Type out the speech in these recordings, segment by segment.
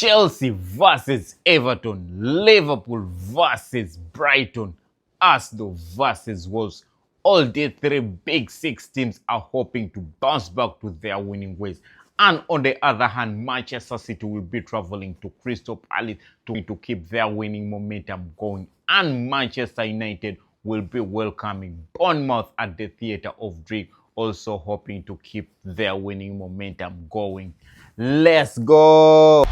Chelsea versus Everton, Liverpool versus Brighton, Arsenal versus Wolves. All the three big six teams are hoping to bounce back to their winning ways. And on the other hand, Manchester City will be traveling to Crystal Palace to keep their winning momentum going. And Manchester United will be welcoming Bournemouth at the Theatre of Dream, also hoping to keep their winning momentum going. Let's go!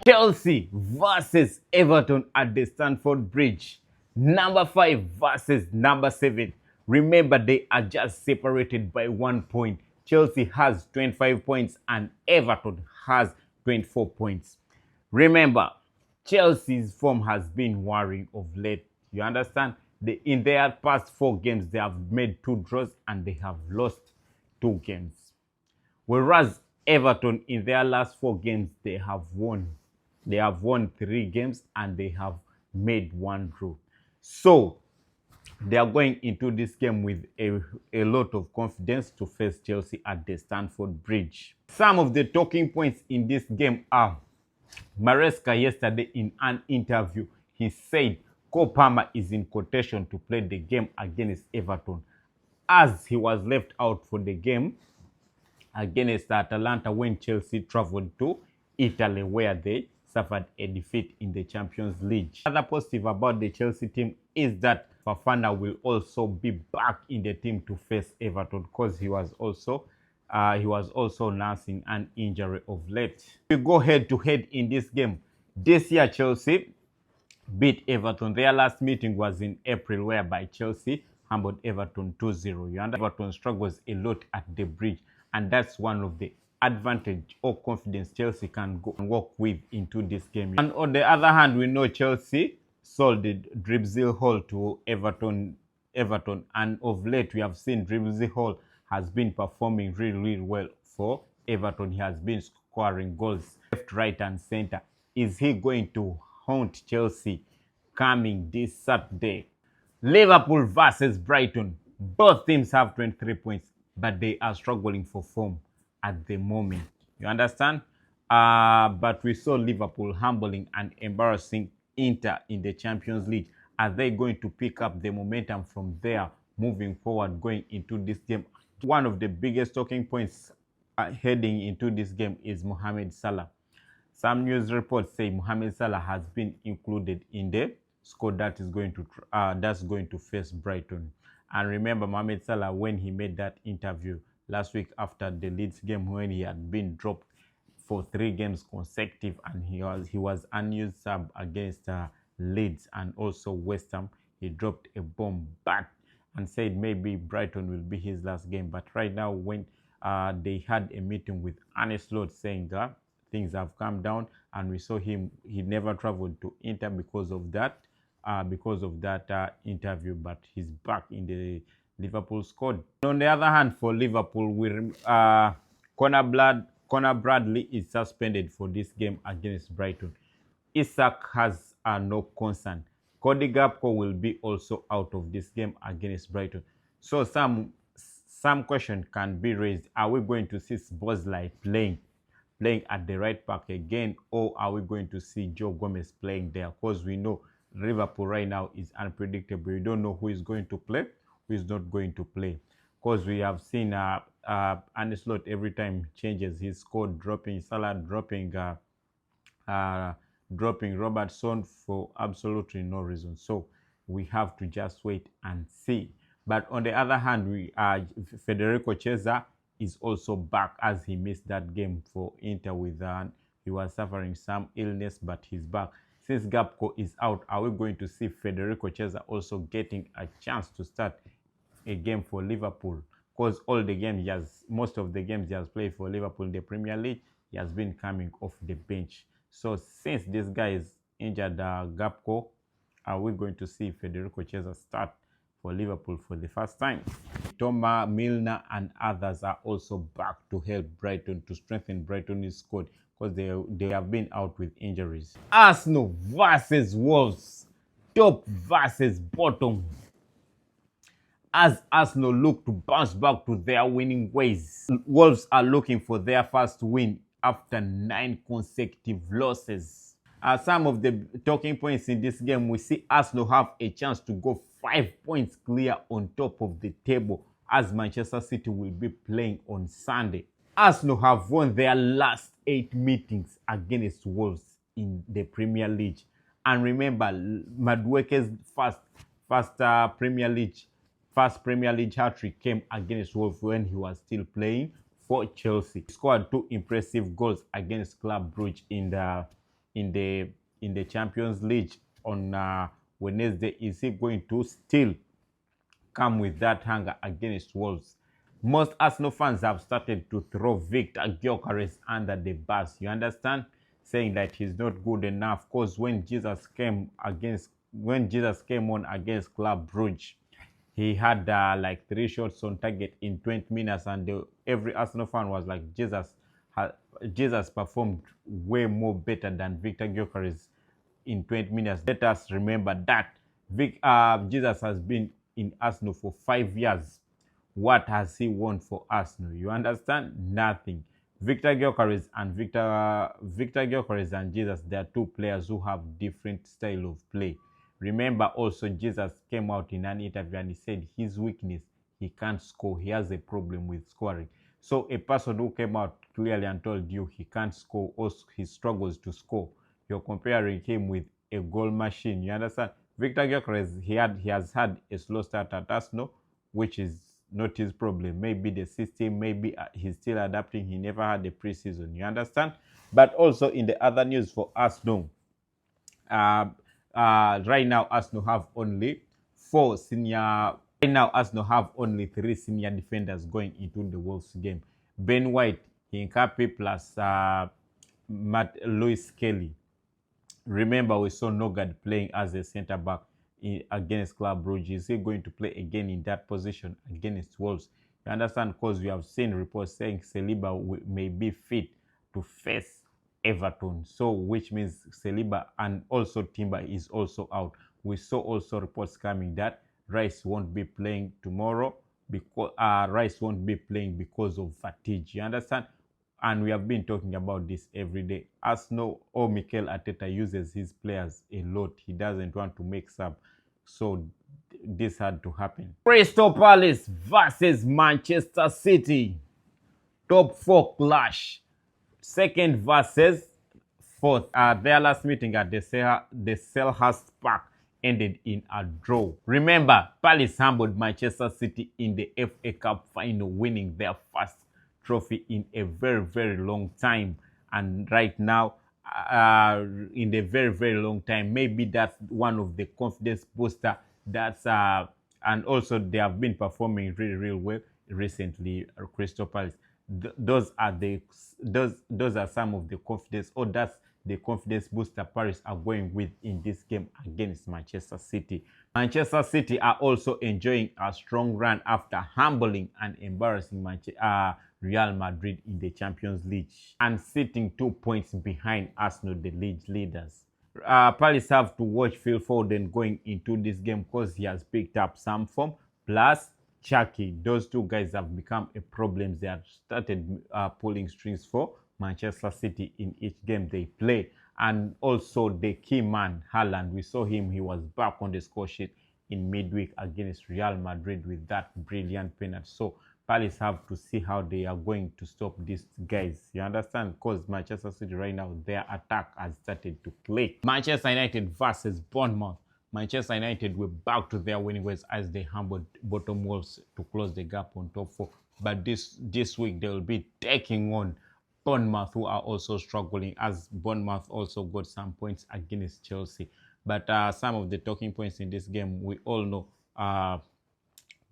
Chelsea versus Everton at the Stamford Bridge. Number 5 versus number 7. Remember, they are just separated by 1 point. Chelsea has 25 points and Everton has 24 points. Remember, Chelsea's form has been worrying of late. You understand? In their past 4 games, they have made 2 draws and they have lost 2 games. Whereas Everton, in their last 4 games, they have won 3 games and they have made 1 draw. So they are going into this game with a lot of confidence to face Chelsea at the Stamford Bridge. Some of the talking points in this game are: Maresca yesterday in an interview, he said Cole Palmer is in quotation to play the game against Everton, as he was left out for the game against Atalanta when Chelsea traveled to Italy, where they suffered a defeat in the Champions League. Another positive about the Chelsea team is that Fofana will also be back in the team to face Everton, because he was also nursing an injury of late. We go head to head in this game. This year Chelsea beat Everton. Their last meeting was in April, whereby Chelsea humbled Everton 2-0. Everton struggles a lot at the Bridge, and that's one of the advantage or confidence Chelsea can go and work with into this game. And on the other hand, we know Chelsea sold the Dribble Hall to Everton, and of late we have seen Dribble Hall has been performing really well for Everton. He has been scoring goals left, right and center. Is he going to haunt Chelsea coming this Saturday? Liverpool versus Brighton. Both teams have 23 points, but they are struggling for form at the moment. You understand? But we saw Liverpool humbling and embarrassing Inter in the Champions League. Are they going to pick up the momentum from there moving forward going into this game? One of the biggest talking points heading into this game is Mohamed Salah. Some news reports say Mohamed Salah has been included in the squad that is going to face Brighton. And remember, Mohamed Salah, when he made that interview last week after the Leeds game, when he had been dropped for 3 games consecutive, and he was unused sub against Leeds and also West Ham, he dropped a bomb back and said maybe Brighton will be his last game. But right now, when they had a meeting with Arne Slot saying that things have calmed down, and we saw he never traveled to Inter because of that interview, but he's back in the Liverpool squad. On the other hand, for Liverpool, Connor Bradley is suspended for this game against Brighton. Isak has no concern. Cody Gakpo will be also out of this game against Brighton. So some question can be raised: are we going to see Szoboszlai playing at the right back again, or are we going to see Joe Gomez playing there? Because we know Liverpool right now is unpredictable. You don't know who is going to play, who is not going to play. Because we have seen Arne Slot every time changes his squad, dropping Salah, dropping Robertson for absolutely no reason. So we have to just wait and see. But on the other hand, Federico Chiesa is also back, as he missed that game for Inter with he was suffering some illness, but he's back. Since Gakpo is out, are we going to see Federico Chiesa also getting a chance to start a game for Liverpool? Because most of the games he has played for Liverpool in the Premier League, he has been coming off the bench. So since this guy is injured, Gakpo, are we going to see Federico Chiesa start for Liverpool for the first time? Thomas Milner and others are also back to help Brighton, to strengthen Brighton's squad, because they have been out with injuries. Arsenal versus Wolves. Top versus bottom. as Arsenal look to bounce back to their winning ways. Wolves are looking for their first win after 9 consecutive losses. Some of the talking points in this game, we see Arsenal have a chance to go 5 points clear on top of the table as Manchester City will be playing on Sunday. Arsenal have won their last 8 meetings against Wolves in the Premier League. And remember, Madueke's first Premier League hat-trick came against Wolves when he was still playing for Chelsea. He scored 2 impressive goals against Club Brugge in the Champions League on Wednesday. Is he going to still come with that hunger against Wolves? Most Arsenal fans have started to throw Victor Gyökeres under the bus. You understand? Saying that he's not good enough. Because when Jesus came on against Club Brugge, he had like 3 shots on target in 20 minutes, and every Arsenal fan was like, Jesus performed way more better than Victor Gyökeres in 20 minutes. Let us remember that Jesus has been in Arsenal for 5 years. What has he won for Arsenal? You understand? Nothing. Victor Gyökeres and Jesus, they are 2 players who have different style of play. Remember also, Jesus came out in an interview and he said his weakness, he can't score. He has a problem with scoring. So a person who came out clearly and told you he can't score, also he struggles to score, you're comparing him with a goal machine. You understand? Victor Gyökeres, he has had a slow start at Arsenal, which is not his problem. Maybe the system, maybe he's still adapting. He never had a preseason. You understand? But also in the other news for Arsenal, right now Arsenal have only 3 senior defenders going into the Wolves game. Ben White, Hincapié plus Lewis Kelly. Remember, we saw Nogard playing as a centre back against Club Brugge. Is he going to play again in that position against Wolves? You understand? Because we have seen reports saying Saliba may be fit to face Everton. So, which means Saliba and also Timber is also out. We saw also reports coming that Rice won't be playing tomorrow because of fatigue. You understand? And we have been talking about this every day. Arsenal or Mikel Arteta uses his players a lot. He doesn't want to make sub. So this had to happen. Crystal Palace versus Manchester City. Top 4 clash. Second versus fourth. Their last meeting at the Selhurst Park ended in a draw. Remember, Palace humbled Manchester City in the FA Cup final, winning their first trophy in a very, very long time. And right now, in a very, very long time, maybe that's one of the confidence booster. And also they have been performing really, really well recently. Crystal Palace. Those are some of the confidence, or that's the confidence booster Paris are going with in this game against Manchester City. Manchester City are also enjoying a strong run after humbling and embarrassing Real Madrid in the Champions League and sitting 2 points behind Arsenal, the league leaders. Palace have to watch Phil Foden going into this game because he has picked up some form. Plus, Chucky, those 2 guys have become a problem. They have started pulling strings for Manchester City in each game they play. And also the key man, Haaland, we saw him, he was back on the score sheet in midweek against Real Madrid with that brilliant penalty. So Palace have to see how they are going to stop these guys. You understand? Because Manchester City right now, their attack has started to click. Manchester United versus Bournemouth. Manchester United were back to their winning ways as they humbled bottom Wolves to close the gap on top 4. But this week they will be taking on Bournemouth, who are also struggling, as Bournemouth also got some points against Chelsea. But some of the talking points in this game, we all know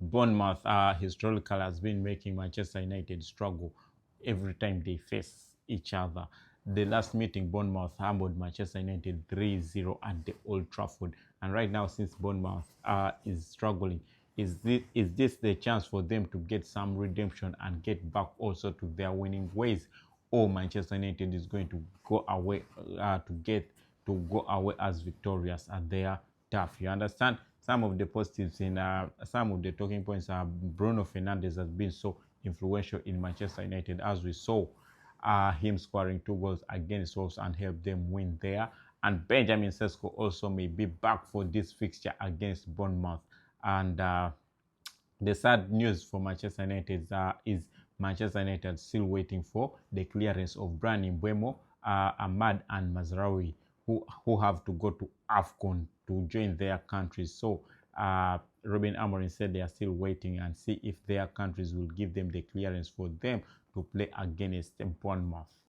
Bournemouth historical has been making Manchester United struggle every time they face each other. The last meeting, Bournemouth humbled Manchester United 3-0 at the Old Trafford. And right now, since Bournemouth is struggling, is this the chance for them to get some redemption and get back also to their winning ways? Or Manchester United is going to go away as victorious at their tough. You understand? Some of the positives in some of the talking points are Bruno Fernandes has been so influential in Manchester United, as we saw him scoring 2 goals against Wolves and help them win there. And Benjamin Sesko also may be back for this fixture against Bournemouth. And the sad news for Manchester United is Manchester United still waiting for the clearance of Bryan Mbeumo, Ahmad and Mazraoui, who have to go to AFCON to join their countries. So Ruben Amorim said they are still waiting and see if their countries will give them the clearance for them to play against Bournemouth.